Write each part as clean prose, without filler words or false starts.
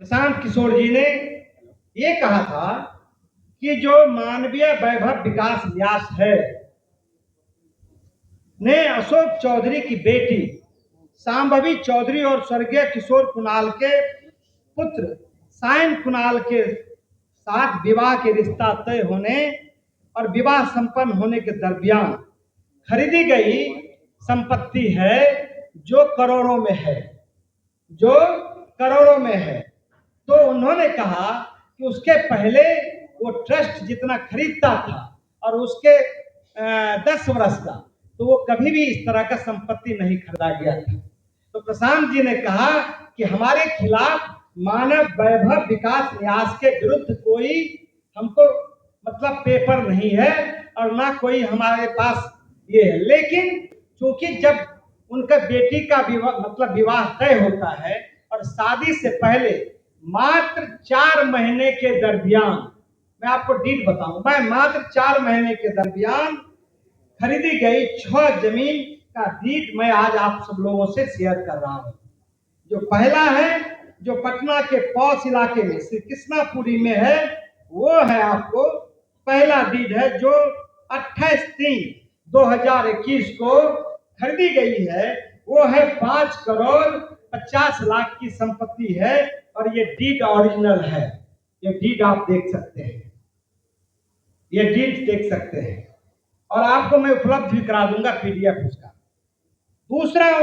प्रशांत किशोर जी ने ये कहा था कि जो मानवीय वैभव विकास न्यास है ने अशोक चौधरी की बेटी सांभवी चौधरी और स्वर्गीय किशोर कुणाल के पुत्र सायन कुणाल के साथ विवाह के रिश्ता तय होने और विवाह संपन्न होने के दरमियान खरीदी गई संपत्ति है जो करोड़ों में है, जो करोड़ों में है। तो उन्होंने कहा कि उसके पहले वो ट्रस्ट जितना खरीदता था और उसके 10 वर्ष का, तो वो कभी भी इस तरह का संपत्ति नहीं खरीदा गया था। तो प्रशांत जी ने कहा कि हमारे खिलाफ मानव वैभव विकास न्यास के विरुद्ध कोई हमको मतलब पेपर नहीं है और ना कोई हमारे पास ये है, लेकिन चूंकि जब उनका बेटी का विवाह मतलब विवाह तय होता है और शादी से पहले मात्र 4 महीने के दरमियान, मैं आपको डीट बताऊंगा, मात्र 4 महीने के दरमियान खरीदी गई 6 जमीन का डीट मैं आज आप सब लोगों से शेयर कर रहा हूं। जो पहला है, जो पटना के पौष इलाके में श्री कृष्णापुरी में है, वो है आपको पहला डीड है जो 28/3/2021 को खरीदी गई है। वो है 5 करोड़ 50 लाख की संपत्ति है और ये डीड ओरिजिनल है। ये डीड आप देख सकते हैं, ये डीड देख सकते हैं और आपको मैं उपलब्ध भी करा दूंगा पीडीएफ उसका। दूसरा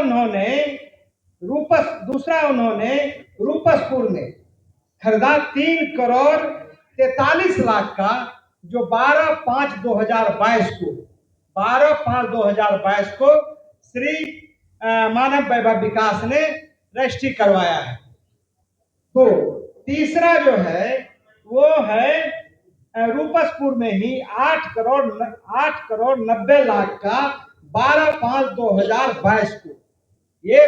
उन्होंने रूपसपुर में खरीदा 3 करोड़ 43 लाख का, जो 12/5/2022 को श्री मानव वैभव विकास ने रजिस्ट्री करवाया है। तो तीसरा जो है वो है रूपसपुर में ही 8 करोड़ 90 लाख का 12/5/2022 को ये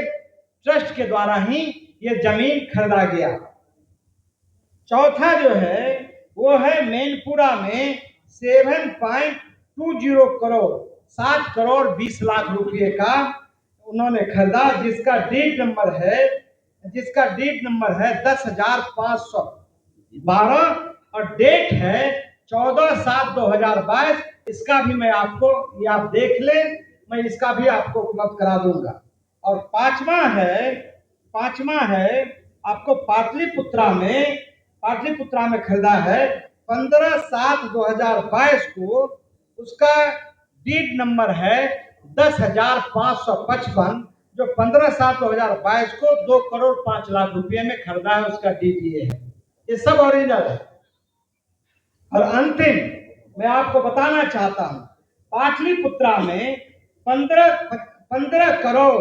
ट्रस्ट के द्वारा ही ये जमीन खरीदा गया। चौथा जो है वो है मैनपुरा में 7.20 करोड़ 7 करोड़ 20 लाख रुपए का उन्होंने खरीदा, जिसका डीड नंबर है 10,512 और डेट है 14/7/2022। इसका भी मैं आपको, ये आप देख ले, मैं इसका भी आपको उपलब्ध करा दूंगा। और पांचवा है आपको पाटलिपुत्रा में खरीदा है 15/7/2022 को। उसका डीड नंबर है 10,555, जो 15/7/2022 को 2 करोड़ 5 लाख रुपए में खरीदा है। उसका डीड ये है, ये सब ओरिजिनल है। और अंतिम मैं आपको बताना चाहता हूं, पाटलिपुत्रा में 15 करोड़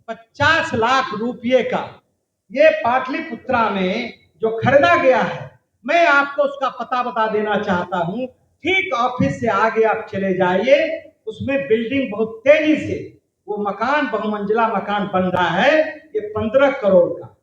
50 लाख रुपए का ये पाटलिपुत्रा में जो खरीदा गया है, मैं आपको उसका पता बता देना चाहता हूं। ठीक ऑफिस से आगे आप चले जाइए, उसमें बिल्डिंग बहुत तेजी से वो मकान, बहुमंजिला मकान बन रहा है, ये 15 करोड़ का।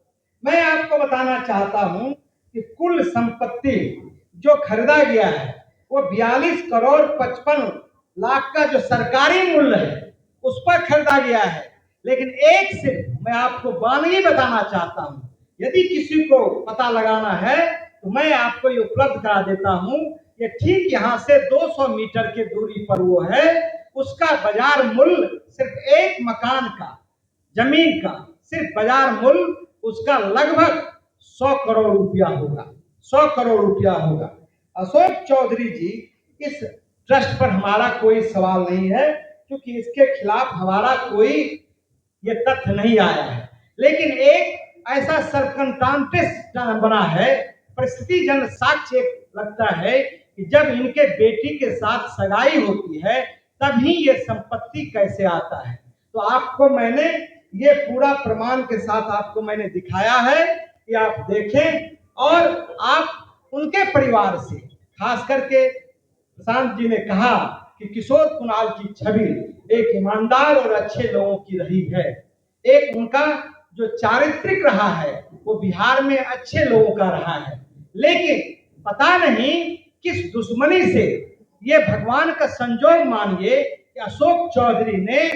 मैं आपको बताना चाहता हूं कि कुल संपत्ति जो खरीदा गया है वो 42 करोड़ 55 लाख का जो सरकारी मूल्य है उस पर खरीदा गया है। लेकिन एक सिर्फ मैं आपको वानगी बताना चाहता हूं, यदि किसी को पता लगाना है तो मैं आपको ये उपलब्ध करा देता हूं। ये ठीक यहाँ से 200 मीटर की दूरी पर वो है। उसका बाजार मूल्य सिर्फ एक मकान का, जमीन का सिर्फ बाजार मूल्य उसका लगभग 100 करोड़ रुपया होगा, 100 करोड़ रुपया होगा। अशोक चौधरी जी, इस ट्रस्ट पर हमारा कोई सवाल नहीं है क्योंकि इसके खिलाफ हमारा कोई ये तथ्य नहीं आया है। लेकिन एक ऐसा सरकमस्टांसेस बना है, परिस्थिति जन साक्ष्य लगता है कि जब इनके बेटी के साथ सगाई होती है तभी ये संपत्ति कैसे आता है। तो आपको मैंने ये पूरा प्रमाण के साथ आपको मैंने दिखाया है कि आप देखें और आप उनके परिवार से, खास करके प्रशांत जी ने कहा कि किशोर कुणाल की छवि एक ईमानदार और अच्छे लोगों की रही है। एक उनका जो चारित्रिक रहा है वो बिहार में अच्छे लोगों का रहा है। लेकिन पता नहीं किस दुश्मनी से, ये भगवान का संजोग मानिए कि अशोक चौधरी ने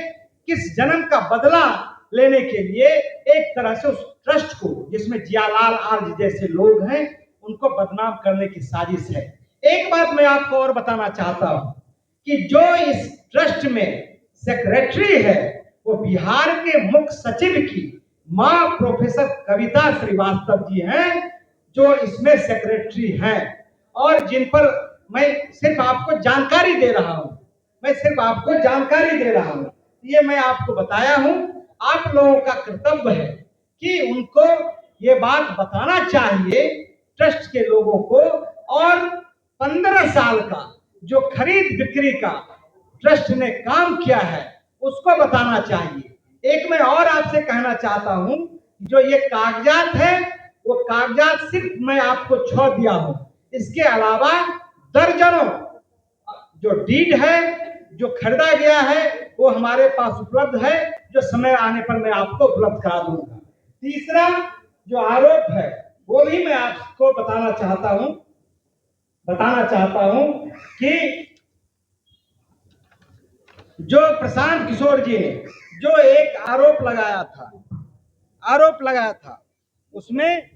किस जन्म का बदला लेने के लिए एक तरह से उस ट्रस्ट को, जिसमें जियालाल आर्य जैसे लोग हैं, उनको बदनाम करने की साजिश है। एक बात मैं आपको और बताना चाहता हूं कि जो इस ट्रस्ट में सेक्रेटरी है वो बिहार के मुख्य सचिव की मां प्रोफेसर कविता श्रीवास्तव जी हैं, जो इसमें सेक्रेटरी हैं, और जिन पर मैं सिर्फ आपको जानकारी दे रहा हूं, ये मैं आपको बताया हूं। आप लोगों का कर्तव्य है कि उनको ये बात बताना चाहिए, ट्रस्ट के लोगों को, और 15 साल का जो खरीद बिक्री का ट्रस्ट ने काम किया है उसको बताना चाहिए। एक मैं और आपसे कहना चाहता हूं, जो ये कागजात है वो कागजात सिर्फ मैं आपको छोड़ दिया हूं, इसके अलावा दर्जनों जो डीड है, जो खरीदा गया है, वो हमारे पास उपलब्ध है, जो समय आने पर मैं आपको उपलब्ध करा दूंगा। तीसरा जो आरोप है वो भी मैं आपको बताना चाहता हूं कि जो प्रशांत किशोर जी ने जो एक आरोप लगाया था, उसमें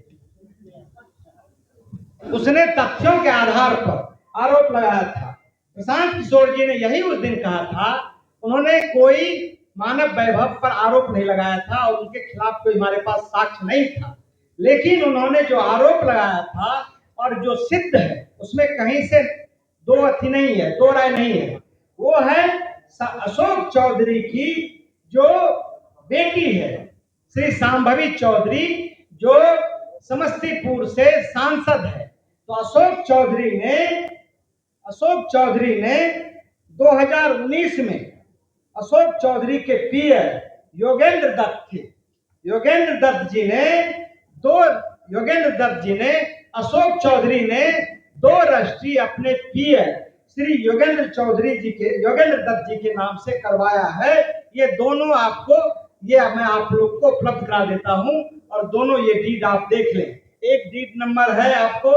उसने तथ्यों के आधार पर आरोप लगाया था। प्रशांत किशोर जी ने यही उस दिन कहा था, उन्होंने कोई मानव वैभव पर आरोप नहीं लगाया था और उनके खिलाफ कोई हमारे पास साक्ष्य नहीं था, लेकिन उन्होंने जो आरोप लगाया था और जो सिद्ध है उसमें कहीं से दो राय नहीं है। वो है अशोक चौधरी की जो बेटी है, श्री शांभवी चौधरी, जो समस्तीपुर से सांसद है। तो अशोक चौधरी ने 2019 में अशोक चौधरी के पीए योगेंद्र दत्त जी ने अशोक चौधरी ने 2 रजिस्ट्री अपने पीए श्री योगेंद्र दत्त जी के नाम से करवाया है। ये दोनों मैं आप लोग को उपलब्ध करा देता हूं, और दोनों ये डीड आप देख लें। एक डीड नंबर है आपको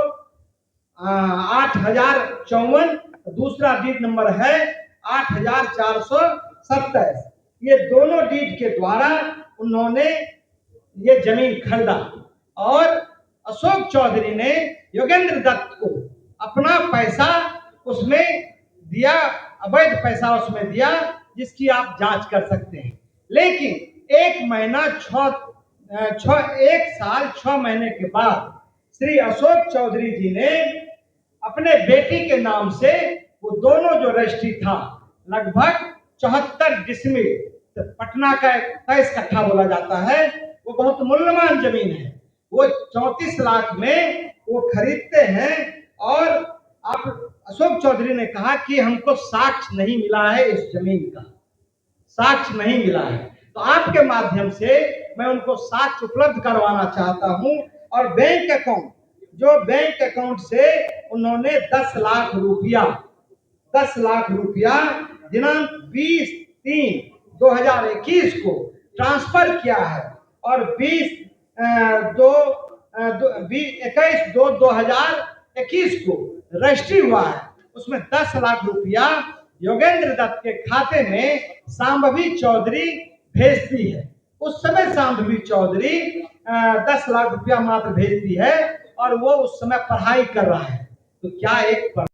8054, दूसरा डीड नंबर है 8427। ये दोनों डीड के द्वारा उन्होंने ये जमीन खरीदा, और अशोक चौधरी ने योगेंद्र दत्त को अपना पैसा उसमें दिया, अवैध पैसा उसमें दिया, जिसकी आप जांच कर सकते हैं। लेकिन 1 साल 6 महीने के बाद श्री अशोक चौधरी जी ने अपने बेटी के नाम से वो दोनों जो रजिस्ट्री था, लगभग 74 डिसमिल, तो पटना का 23 कट्ठा बोला जाता है, वो बहुत मूल्यवान जमीन है, वो 34 लाख में वो खरीदते हैं। और आप अशोक चौधरी ने कहा कि हमको साक्ष्य नहीं मिला है, इस जमीन का साक्ष्य नहीं मिला है। तो आपके माध्यम से मैं उनको साक्ष्य उपलब्ध करवाना चाहता हूं, और बैंक अकाउंट से उन्होंने 10 लाख रुपया दिनांक 20/3/2021 को ट्रांसफर किया है, और 21/2/2021 को रजिस्ट्री हुआ है। उसमें 10 लाख रुपया योगेंद्र दत्त के खाते में शांभवी चौधरी भेजती है। उस समय शांभवी चौधरी 10 लाख रुपया मात्र भेजती है, और वो उस समय पढ़ाई कर रहा है। तो क्या एक